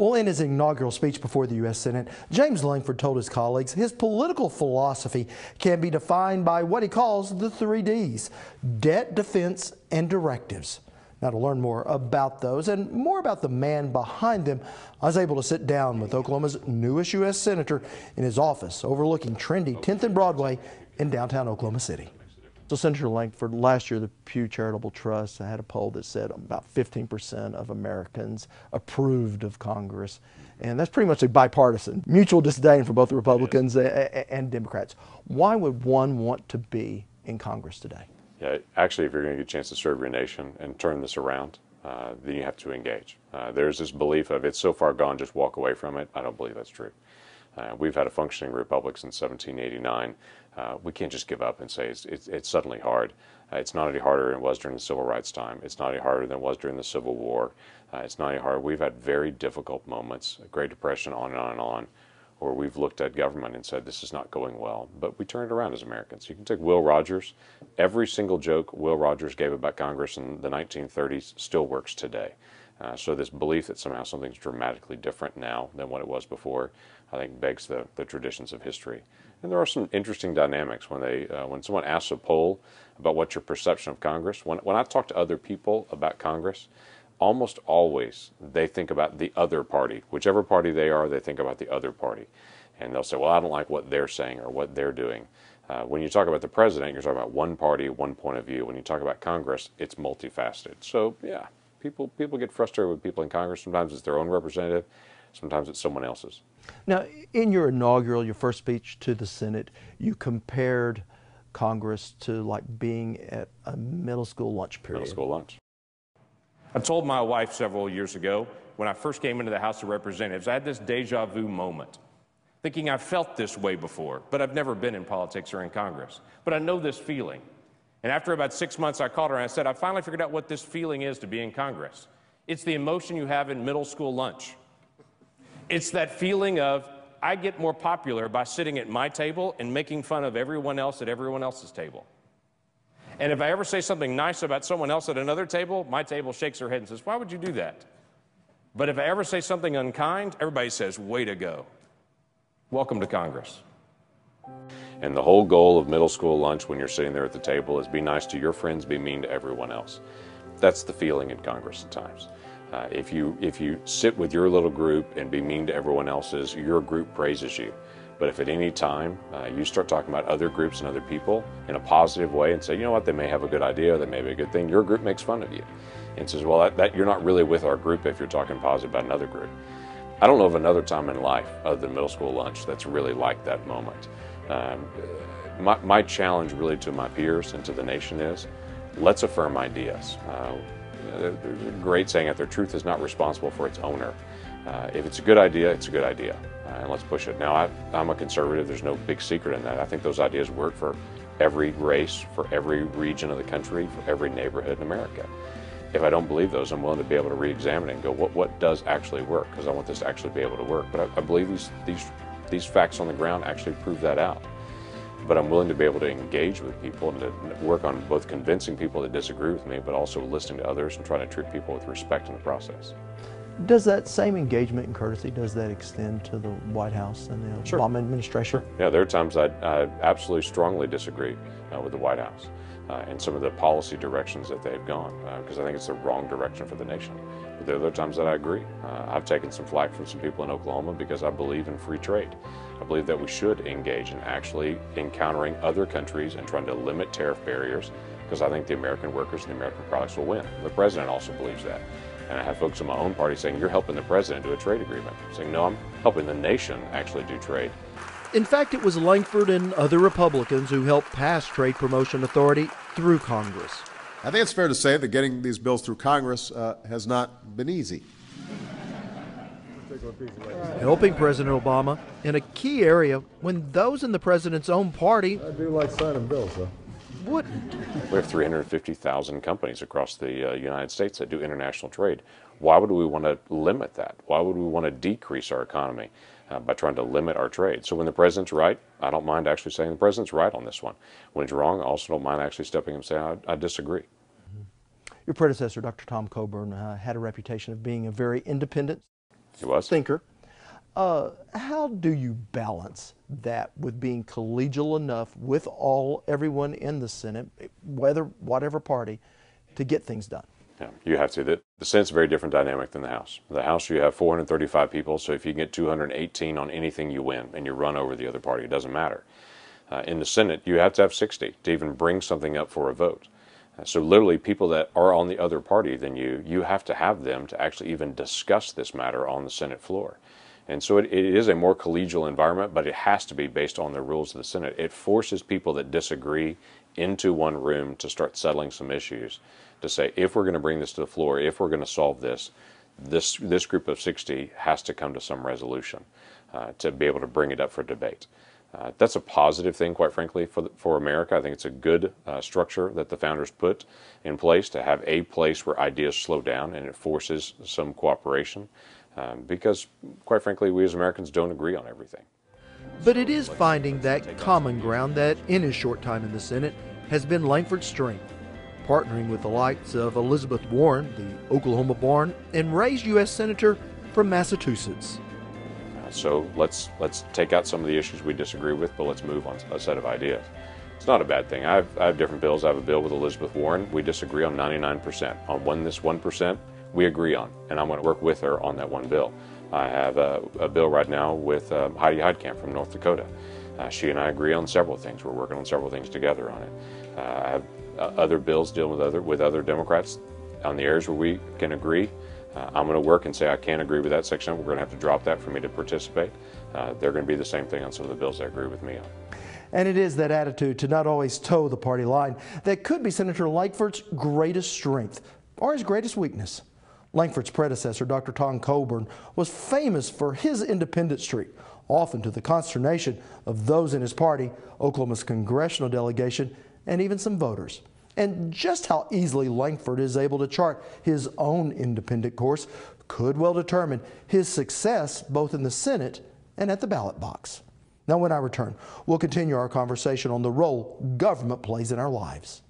Well, in his inaugural speech before the U.S. Senate, James Lankford told his colleagues his political philosophy can be defined by what he calls the 3Ds: debt, defense, and directives. Now, to learn more about those and more about the man behind them, I was able to sit down with Oklahoma's newest U.S. Senator in his office overlooking trendy 10th and Broadway in downtown Oklahoma City. So, Senator Lankford, last year the Pew Charitable Trust had a poll that said about 15% of Americans approved of Congress. And that's pretty much a bipartisan, mutual disdain for both the Republicans and Democrats. Why would one want to be in Congress today? Yeah, actually, if you're going to get a chance to serve your nation and turn this around, then you have to engage. There's this belief of it's so far gone, just walk away from it. I don't believe that's true. We've had a functioning republic since 1789. We can't just give up and say it's suddenly hard. It's not any harder than it was during the Civil Rights time. It's not any harder than it was during the Civil War. It's not any harder. We've had very difficult moments, Great Depression, on and on and on, where we've looked at government and said this is not going well. But we turned it around as Americans. You can take Will Rogers. Every single joke Will Rogers gave about Congress in the 1930s still works today. So this belief that somehow something's dramatically different now than what it was before, I think begs the traditions of history. And there are some interesting dynamics when someone asks a poll about what's your perception of Congress. When I talk to other people about Congress, almost always they think about the other party. Whichever party they are, they think about the other party. And they'll say, well, I don't like what they're saying or what they're doing. When you talk about the president, you're talking about one party, one point of view. When you talk about Congress, it's multifaceted. So, yeah. People get frustrated with people in Congress. Sometimes it's their own representative. Sometimes it's someone else's. Now, in your first speech to the Senate, you compared Congress to like being at a middle school lunch period. Middle school lunch. I told my wife several years ago, when I first came into the House of Representatives, I had this deja vu moment, thinking I've felt this way before, but I've never been in politics or in Congress. But I know this feeling. And after about 6 months, I called her and I said, I finally figured out what this feeling is to be in Congress. It's the emotion you have in middle school lunch. It's that feeling of, I get more popular by sitting at my table and making fun of everyone else at everyone else's table. And if I ever say something nice about someone else at another table, my table shakes her head and says, why would you do that? But if I ever say something unkind, everybody says, way to go. Welcome to Congress. And the whole goal of middle school lunch when you're sitting there at the table is be nice to your friends, be mean to everyone else. That's the feeling in Congress at times. If you sit with your little group and be mean to everyone else's, your group praises you. But if at any time you start talking about other groups and other people in a positive way and say, you know what, they may have a good idea, they may be a good thing, your group makes fun of you and says, well, that you're not really with our group if you're talking positive about another group. I don't know of another time in life other than middle school lunch that's really like that moment. My challenge really to my peers and to the nation is, let's affirm ideas. There's a great saying out there, truth is not responsible for its owner. If it's a good idea, it's a good idea, and let's push it. Now, I'm a conservative. There's no big secret in that. I think those ideas work for every race, for every region of the country, for every neighborhood in America. If I don't believe those, I'm willing to be able to re-examine it and go, what does actually work? Because I want this to actually be able to work. But I believe these facts on the ground actually prove that out. But I'm willing to be able to engage with people and to work on both convincing people that disagree with me, but also listening to others and trying to treat people with respect in the process. Does that same engagement and courtesy, does that extend to the White House and the Obama administration? Sure. Yeah, there are times I absolutely strongly disagree with the White House and some of the policy directions that they've gone, because I think it's the wrong direction for the nation. But there are other times that I agree. I've taken some flack from some people in Oklahoma because I believe in free trade. I believe that we should engage in actually encountering other countries and trying to limit tariff barriers, because I think the American workers and the American products will win. The president also believes that. And I have folks in my own party saying, you're helping the president do a trade agreement. I'm saying, no, I'm helping the nation actually do trade. In fact, it was Lankford and other Republicans who helped pass trade promotion authority through Congress. I think it's fair to say that getting these bills through Congress has not been easy. Helping President Obama in a key area when those in the president's own party I do like signing bills, though. wouldn't. We have 350,000 companies across the United States that do international trade. Why would we want to limit that? Why would we want to decrease our economy by trying to limit our trade? So when the president's right, I don't mind actually saying the president's right on this one. When he's wrong, I also don't mind actually stepping in and saying I disagree. Your predecessor, Dr. Tom Coburn, had a reputation of being a very independent He was. thinker. How do you balance that with being collegial enough with everyone in the Senate, whatever party, to get things done? Yeah, you have to. The Senate's a very different dynamic than the House. The House, you have 435 people, so if you get 218 on anything, you win, and you run over the other party. It doesn't matter. In the Senate, you have to have 60 to even bring something up for a vote. So literally, people that are on the other party than you have to have them to actually even discuss this matter on the Senate floor. And so it is a more collegial environment, but it has to be based on the rules of the Senate. It forces people that disagree into one room to start settling some issues, to say, if we're going to bring this to the floor, if we're going to solve this group of 60 has to come to some resolution to be able to bring it up for debate. That's a positive thing, quite frankly, for America. I think it's a good structure that the founders put in place to have a place where ideas slow down, and it forces some cooperation because, quite frankly, we as Americans don't agree on everything. But it is finding that common ground that, in his short time in the Senate, has been Lankford's strength. Partnering with the likes of Elizabeth Warren, the Oklahoma-born and raised U.S. Senator from Massachusetts. So let's take out some of the issues we disagree with, but let's move on a set of ideas. It's not a bad thing. I have different bills. I have a bill with Elizabeth Warren. We disagree on 99%. On this 1%, we agree on, and I'm going to work with her on that one bill. I have a bill right now with Heidi Heitkamp from North Dakota. She and I agree on several things. We're working on several things together on it. I have other bills dealing with other Democrats on the areas where we can agree. I'm going to work and say I can't agree with that section. We're going to have to drop that for me to participate. They're going to be the same thing on some of the bills they agree with me on. And it is that attitude to not always toe the party line that could be Senator Lankford's greatest strength or his greatest weakness. Lankford's predecessor, Dr. Tom Coburn, was famous for his independent streak, often to the consternation of those in his party, Oklahoma's congressional delegation, and even some voters. And just how easily Lankford is able to chart his own independent course could well determine his success both in the Senate and at the ballot box. Now, when I return, we'll continue our conversation on the role government plays in our lives.